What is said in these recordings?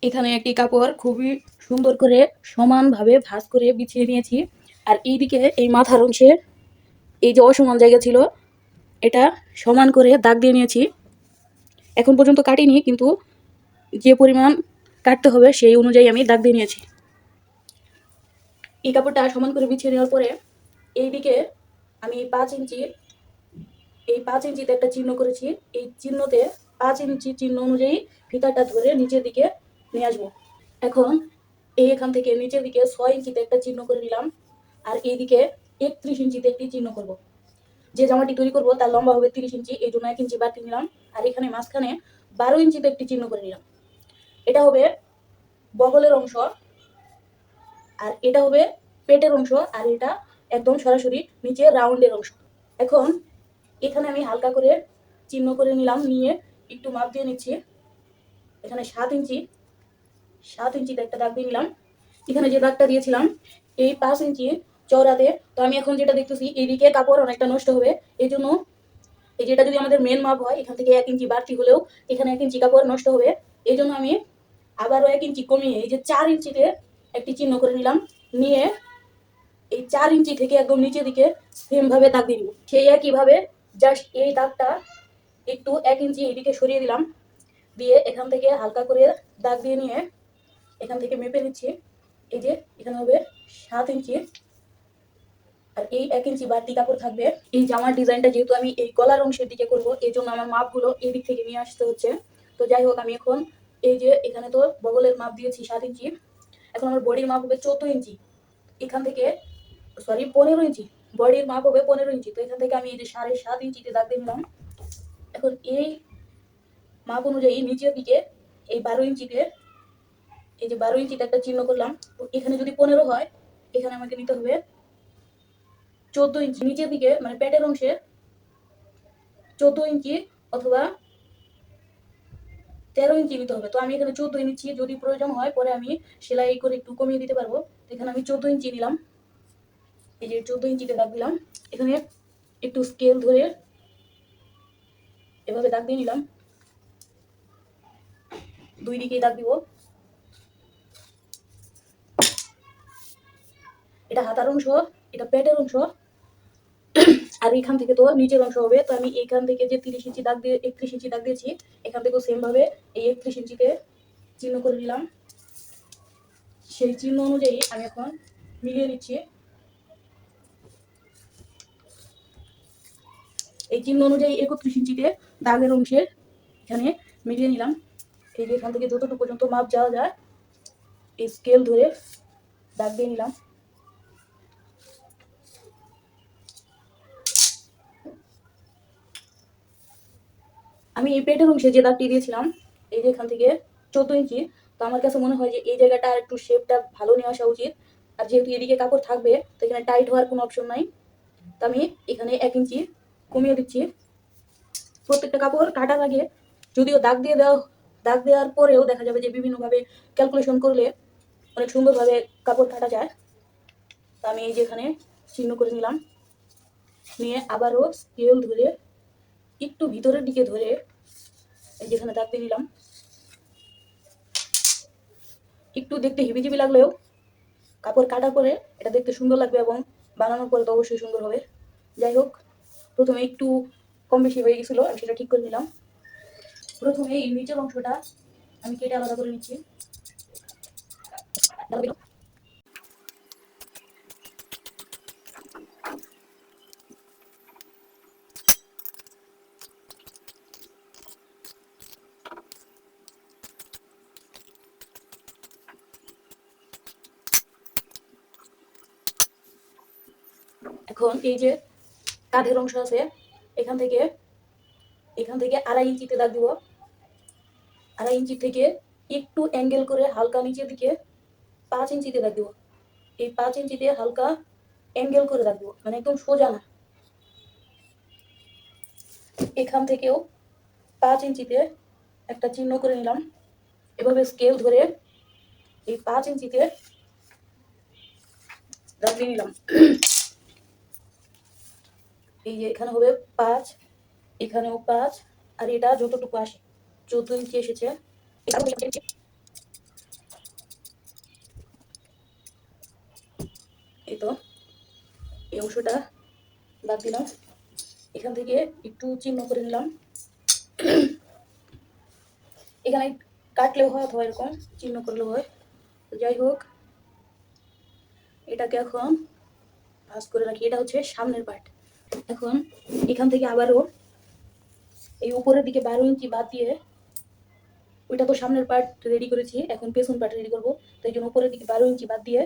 এখানে একটি কাপড় খুবই সুন্দর করে সমানভাবে ভাঁজ করে বিছিয়ে নিয়েছি। আর এইদিকে এই মাথার অংশে এই যে অসমান জায়গা ছিল এটা সমান করে দাগ দিয়ে নিয়েছি। এখন পর্যন্ত কাটিনি, কিন্তু যে পরিমাণ কাটতে হবে সেই অনুযায়ী আমি দাগ দিয়ে নিয়েছি। এই কাপড়টা সমান করে বিছিয়ে নেওয়ার পরে এইদিকে আমি 5 ইঞ্চি, এই 5 ইঞ্চিতে একটা চিহ্ন করেছি। এই চিহ্নতে 5 ইঞ্চি চিহ্ন অনুযায়ী ফিতাটা ধরে নিচের দিকে নিয়ে আসবো। এখন এখান থেকে নিচের দিকে 6 ইঞ্চিতে একটা চিহ্ন করে নিলাম। আর এইদিকে 31 ইঞ্চিতে একটি চিহ্ন করব। যে জামাটি তৈরি করবো তার লম্বা হবে 30 ইঞ্চি, এই জন্য 1 ইঞ্চি বাড়তি নিলাম। আর এখানে মাঝখানে 12 ইঞ্চিতে একটি চিহ্ন করে নিলাম। এটা হবে বগলের অংশ, আর এটা হবে পেটের অংশ, আর এটা একদম সরাসরি নিচে রাউন্ডের অংশ। এখন এখানে আমি হালকা করে চিহ্ন করে নিলাম, নিয়ে একটু মাপ দিয়ে নিচ্ছি। এখানে 7 ইঞ্চিতে একটা দাগ দিয়ে নিলাম। এখানে যে দাগটা দিয়েছিলাম এই 5 ইঞ্চি চওড়াতে, তো আমি এখন যেটা দেখতেছি এইদিকে কাপড় অনেকটা নষ্ট হবে। এই জন্য এই যেটা যদি আমাদের মেন মাপ হয় এখান থেকে 1 ইঞ্চি বাড়তি হলেও এখানে 1 ইঞ্চি কাপড় নষ্ট হবে। এই জন্য আমি আবারও 1 ইঞ্চি কমিয়ে এই যে 4 ইঞ্চিতে একটি চিহ্ন করে নিলাম। নিয়ে এই 4 ইঞ্চি থেকে একদম নিচের দিকে সেম ভাবে দাগ দিয়ে দিব। সেই একইভাবে জাস্ট এই দাগটা একটু 1 ইঞ্চি এইদিকে সরিয়ে দিলাম, দিয়ে এখান থেকে হালকা করে দাগ দিয়ে নিয়ে এখান থেকে মেপে নিচ্ছি। এই যে এখানে হবে 7 ইঞ্চি, আর এই 1 ইঞ্চি বাড়তি কাপড় থাকবে। এই জামার ডিজাইনটা যেহেতু আমি এই গলার অংশের দিকে করব, এই জন্য আমার মাপগুলো এই দিক থেকে নিয়ে আসতে হচ্ছে। তো যাই হোক, আমি এখন এই যে এখানে তো বগলের মাপ দিয়েছি 7 ইঞ্চি, এখন আমার বডির মাপ হবে 14 ইঞ্চি। এখান থেকে 15 ইঞ্চি, বডির মাপ হবে 15 ইঞ্চি। তো এখান থেকে আমি এই যে 7.5 ইঞ্চিতে দাগ দিয়ে নিলাম। এখন এই মাপ অনুযায়ী নিচের দিকে এই 12 ইঞ্চিতে, এই যে 12 ইঞ্চিতে একটা চিহ্ন করলাম। তো এখানে যদি 15 হয়, এখানে আমাকে নিতে হবে 14 ইঞ্চি। নিচের দিকে মানে পেটের অংশে 14 ইঞ্চি অথবা 13 ইঞ্চি নিতে হবে। তো আমি এখানে 14 নিচ্ছি, যদি প্রয়োজন হয় পরে আমি সেলাই করে একটু কমিয়ে দিতে পারবো। তো এখানে আমি 14 ইঞ্চি নিলাম। এই যে 14 ইঞ্চিতে দাগ দিলাম। এখানে একটু স্কেল ধরে এভাবে দাগ দিয়ে নিলাম। দুই দিকেই দাগ দিব। এটা হাতার অংশ, এটা পেটের অংশ, আর এখান থেকে তো নিচের অংশ হবে। তো আমি এখান থেকে যে 30 ইঞ্চি দাগ দিয়ে 31 ইঞ্চি দাগ দিয়েছি, এখান থেকেও সেম ভাবে এই 31 ইঞ্চিতে চিহ্ন করে নিলাম। সেই চিহ্ন অনুযায়ী আমি এখন মিলিয়ে নিচ্ছি। এই চিহ্ন অনুযায়ী 31 ইঞ্চিতে দাগের অংশে এখানে মিলিয়ে নিলাম। এই যে এখান থেকে যতটুকু পর্যন্ত মাপ যাওয়া যায় এই স্কেল ধরে দাগ দিয়ে নিলাম। আমি এই পেটের অংশে যে দাগটি দিয়েছিলাম, এই যে এখান থেকে 14 ইঞ্চি, তো আমার কাছে মনে হয় যে এই জায়গাটা আর একটু শেপটা ভালো নিয়ে আসা উচিত। আর যেহেতু এদিকে কাপড় থাকবে, তো এখানে টাইট হওয়ার কোনো অপশন নাই। তো আমি এখানে 1 ইঞ্চি কমিয়ে দিচ্ছি। প্রত্যেকটা কাপড় কাটার আগে, যদিও দাগ দেওয়ার পরেও দেখা যাবে যে বিভিন্নভাবে ক্যালকুলেশন করলে অনেক সুন্দরভাবে কাপড় কাটা যায়। তো আমি এই যে এখানে চিহ্ন করে নিলাম, নিয়ে আবারও স্কেল ধরে একটু ভিতরের দিকে ধরে এই যেখানে দাগ দিয়ে নিলাম। একটু দেখতে হিবিজিবি লাগলেও কাপড় কাটার পরে এটা দেখতে সুন্দর লাগবে, এবং বানানোর পরে তো অবশ্যই সুন্দর হবে। যাই হোক, প্রথমে একটু কম বেশি হয়ে গেছিলো, আমি সেটা ঠিক করে নিলাম। প্রথমে এই নিচের অংশটা আমি কেটে আলাদা করে নিচ্ছি। এখন এই যে কাঁধের অংশ আছে, এখান থেকে 2.5 ইঞ্চিতে দাগ দিব। 2.5 ইঞ্চি থেকে একটু অ্যাঙ্গেল করে হালকা নিচের দিকে 5 ইঞ্চিতে দাগ দিব। এই 5 ইঞ্চিতে হালকা অ্যাঙ্গেল করে দাগ দিব, মানে একদম সোজা না। এখান থেকেও 5 ইঞ্চিতে একটা চিহ্ন করে নিলাম। এভাবে স্কেল ধরে এই 5 ইঞ্চিতে দাগ দিয়ে নিলাম। এই যে এখানে হবে 5, এখানেও 5, আর এটা যতটুকু আসে 14 ইঞ্চি এসেছে। এই অংশটা দাগ দিলাম, এখান থেকে একটু চিহ্ন করে নিলাম। এখানে কাটলেও হয় অথবা এরকম চিহ্ন করলেও হয়। তো যাই হোক, এটাকে এখন ভাঁজ করে রাখি। এটা হচ্ছে সামনের পার্ট। এখন এখান থেকে আবারও এই উপরের দিকে 12 ইঞ্চি বাদ দিয়ে, ওইটা তো সামনের পার্ট রেডি করেছি, এখন পেছন পার্ট রেডি করবো। তো এই জন্য উপরের দিকে 12 ইঞ্চি বাদ দিয়ে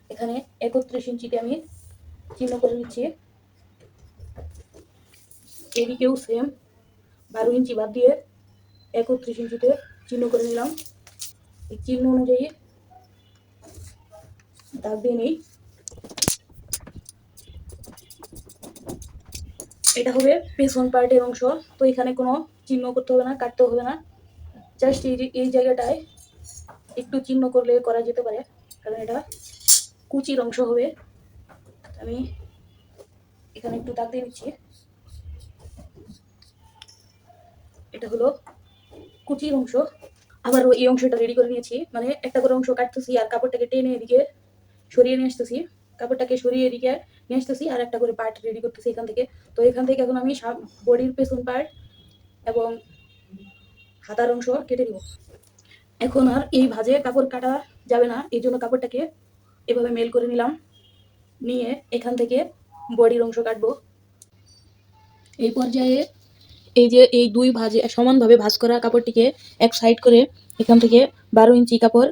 এখানে 31 ইঞ্চিতে আমি চিহ্ন করে নিচ্ছি। এদিকেও সেম 12 ইঞ্চি বাদ দিয়ে 31 ইঞ্চিতে চিহ্ন করে নিলাম। এই চিহ্ন অনুযায়ী দাগ দিয়ে নেই। এটা হবে পেছন পার্টের অংশ। তো এখানে কোনো চিহ্ন করতে হবে না, কাটতে হবে না, জাস্ট এই জায়গাটায় একটু চিহ্ন করলে করা যেতে পারে, কারণ এটা কুচির অংশ হবে। আমি এখানে একটু দাগ দিয়ে নিচ্ছি। এটা হলো কুচির অংশ। আবারও এই অংশটা রেডি করে নিয়েছি, মানে একটা করে অংশ কাটতেছি আর কাপড়টাকে টেনে এদিকে সরিয়ে নিয়ে আসতেছি, কাপড়টাকে সরিয়ে এদিকে নিয়ে আসতেছি, আর একটা করে পার্ট রেডি করতেছি এখান থেকে। তো এখান থেকে এখন আমি বডির পেছন পার্ট এবং হাতার অংশ কেটে দিব। এখন আর এই ভাঁজে কাপড় কাটা যাবে না, এই জন্য কাপড়টাকে এভাবে মেল করে নিলাম, নিয়ে এখান থেকে বডির অংশ কাটবো। এই পর্যায়ে এই যে এই দুই ভাঁজে সমানভাবে ভাঁজ করা কাপড়টিকে এক সাইড করে এখান থেকে 12 ইঞ্চি কাপড়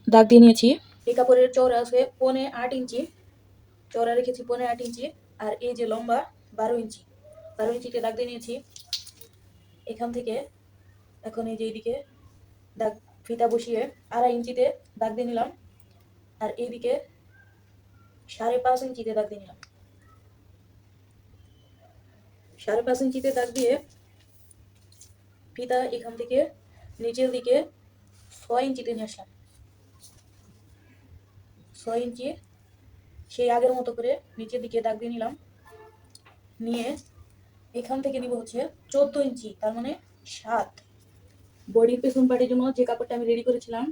দাগ দিয়ে নিয়েছি। এই কাপড়ের চওড়া আছে 8.25 ইঞ্চি, চওড়া রেখেছি 8.25 ইঞ্চি, আর এই যে লম্বা 12 ইঞ্চি, 12 ইঞ্চিতে দাগ দিয়ে নিয়েছি। এখান থেকে এখন এই যে এইদিকে দাগ ফিতা বসিয়ে 2.5 ইঞ্চিতে দাগ দিয়ে নিলাম, আর এইদিকে 5.5 ইঞ্চিতে দাগ দিয়ে নিলাম। 5.5 ইঞ্চিতে দাগ দিয়ে ফিতা এখান থেকে নিচের দিকে 6 ইঞ্চিতে নিয়ে আসলাম। 6 ইঞ্চি সেই আগের মতো করে নিচের দিকে দাগ দিয়ে নিলাম, নিয়ে এখান থেকে নিব হচ্ছে 14 ইঞ্চি, তার মানে 7। বডির পেছন পার্টের জন্য যে কাপড়টা আমি রেডি করেছিলাম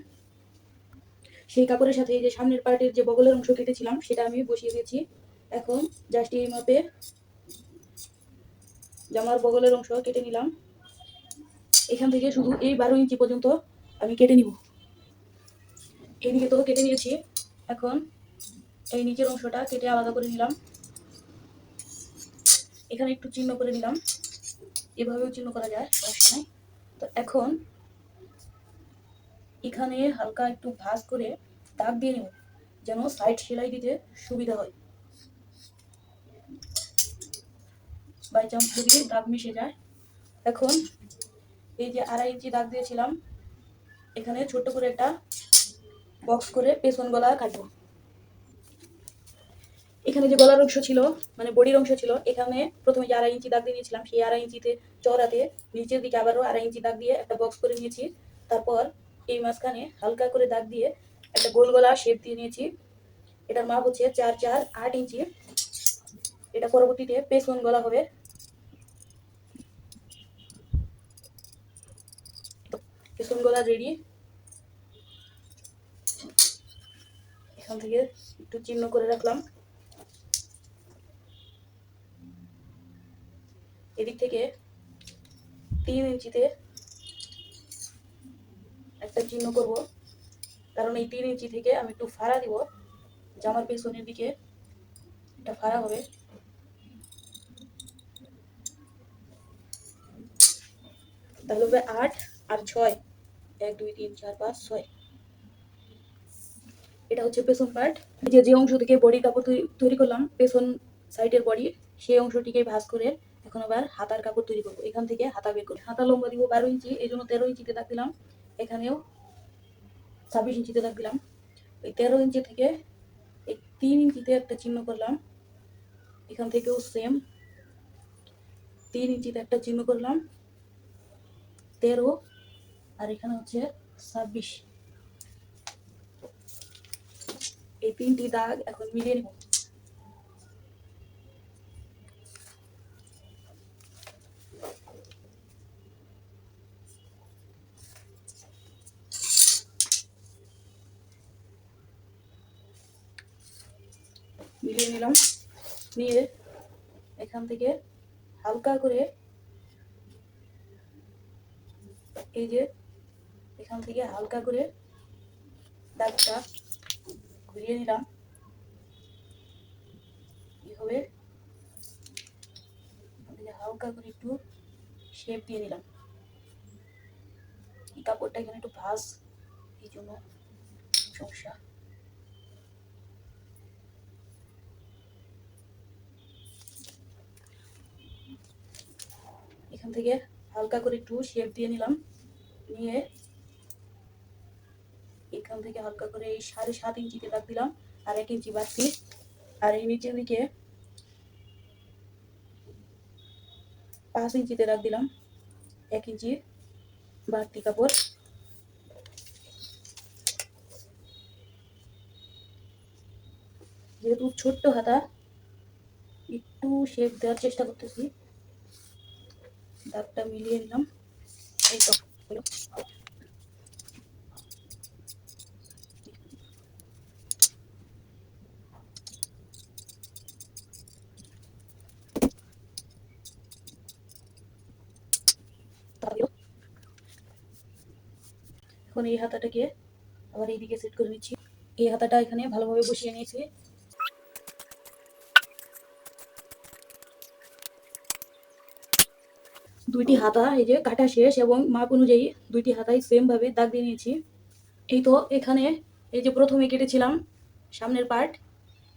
সেই কাপড়ের সাথে এই যে সামনের পার্টের যে বগলের অংশ কেটেছিলাম সেটা আমি বসিয়ে দিয়েছি। এখন জাস্ট এই মাপে জামার বগলের অংশ কেটে নিলাম। এখান থেকে শুধু এই 12 ইঞ্চি পর্যন্ত আমি কেটে নিব। এইদিকে তো কেটে নিয়েছি, এখন এই নিচের অংশটা কেটে আলাদা করে নিলাম। এখানে একটু চিহ্ন করে নিলাম, এভাবেও চিহ্ন করা যায়, সমস্যা নাই। তো এখন এখানে হালকা একটু ভাঁজ করে দাগ দিয়ে নেব, যেন সাইড সেলাই দিতে সুবিধা হয়, বাই চান্স যদি দাগ মিশে যায়। এখন এই যে 2.5 ইঞ্চি দাগ দিয়েছিলাম, এখানে ছোট্ট করে একটা বক্স করে পেছন গলা কাটবো। এখানে যে গলার অংশ ছিল, মানে বডির অংশ ছিল, এখানে প্রথমে যে 2.5 ইঞ্চি দাগ দিয়ে নিয়েছিলাম, সেই 2.5 ইঞ্চিতে চওড়াতে নিচের দিকে আবারও 2.5 ইঞ্চি দাগ দিয়ে একটা বক্স করে নিয়েছি। তারপর এই মাঝখানে হালকা করে দাগ দিয়ে একটা গোল গলা শেপ দিয়ে নিয়েছি। এটার মাপ হচ্ছে 4, 4, 8 ইঞ্চি। এটা পরবর্তীতে পেছন গলা হবে। পেছন গলা রেডি। এখান থেকে একটু চিহ্ন করে রাখলাম, এদিক থেকে 3 ইঞ্চিতে একটা চিহ্ন করব, কারণ এই 3 ইঞ্চি থেকে আমি একটু ফাড়া দিব, জামার পেছনের দিকে একটা ফাড়া হবে। তাহলে হবে 8 আর 6, 1, 2, 3, 4, 5, 6। এটা হচ্ছে পেছন পার্ট। যে অংশ থেকে বডি কাপড় তৈরি করলাম, পেছন সাইডের বডি, সেই অংশটিকে ভাঁজ করে এখন আবার হাতার কাপড় তৈরি করবো। এখান থেকে হাতা বের করি। হাতা লম্বা দিব 12 ইঞ্চি, এই জন্য 13 ইঞ্চিতে দাগ দিলাম। এখানেও 26 ইঞ্চিতে দাগ দিলাম। এই 13 ইঞ্চি থেকে এই 3 ইঞ্চিতে একটা চিহ্ন করলাম, এখান থেকেও সেম 3 ইঞ্চিতে একটা চিহ্ন করলাম, 13, আর এখানে হচ্ছে 26। এই 3টি দাগ এখন মিলিয়ে নেব। মিলিয়ে নিলাম। নিয়ে এখান থেকে হালকা করে এই যে এখান থেকে হালকা করে দাগটা ঘুরিয়ে নিলাম। এইভাবে এখান থেকে হালকা করে একটু শেপ দিয়ে নিলাম। এই কাপড়টা এখানে একটু ভাঁজ, এই জন্য সমস্যা। এখান থেকে হালকা করে একটু শেপ দিয়ে নিলাম। নিয়ে এখান থেকে হালকা করে এই 7.5 ইঞ্চিতে দাগ দিলাম, আর 1 ইঞ্চি বাড়তি। আর এই নিচের দিকে 5 ইঞ্চিতে দাগ দিলাম, 1 ইঞ্চি বাড়তি কাপড়। যেহেতু ছোট্ট হাতা, একটু শেপ দেওয়ার চেষ্টা করতেছি। দাগটা মিলিয়ে নিলাম। এই তো হলো। এখন এই হাতাটাকে আবার এইদিকে সেট করে নিচ্ছি। এই হাতাটা এখানে ভালোভাবে বসিয়ে নিয়েছি। দুইটি হাতা এই যে কাটা শেষ, এবং মাপ অনুযায়ী দুইটি হাতাই সেম ভাবে দাগ দিয়ে নিয়েছি। এই তো এখানে এই যে প্রথমে কেটেছিলাম সামনের পার্ট,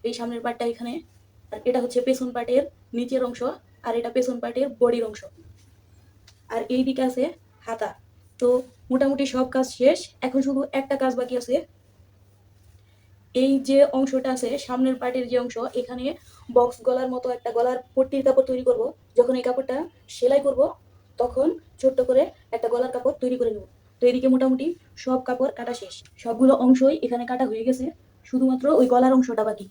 এই সামনের পার্টটা এখানে, আর এটা হচ্ছে পেছন পার্টের নিচের অংশ, আর এটা পেছন পার্টের বডির অংশ। আর এই দিকে আছে হাতা। তো মোটামুটি সব কাজ শেষ, এখন শুধু একটা কাজ বাকি আছে। এই যে অংশটা আছে সামনের পার্টের যে অংশ, এখানে বক্স গলার মতো একটা গলার পট্টির কাপড় তৈরি করব। যখন এই কাপড়টা সেলাই করব তখন ছোট্ট করে একটা গলার কাপড় তৈরি করে নেব। তো এদিকে মোটামুটি সব কাপড় কাটা শেষ, সবগুলো অংশই এখানে কাটা হয়ে গেছে, শুধুমাত্র ওই গলার অংশটা বাকি।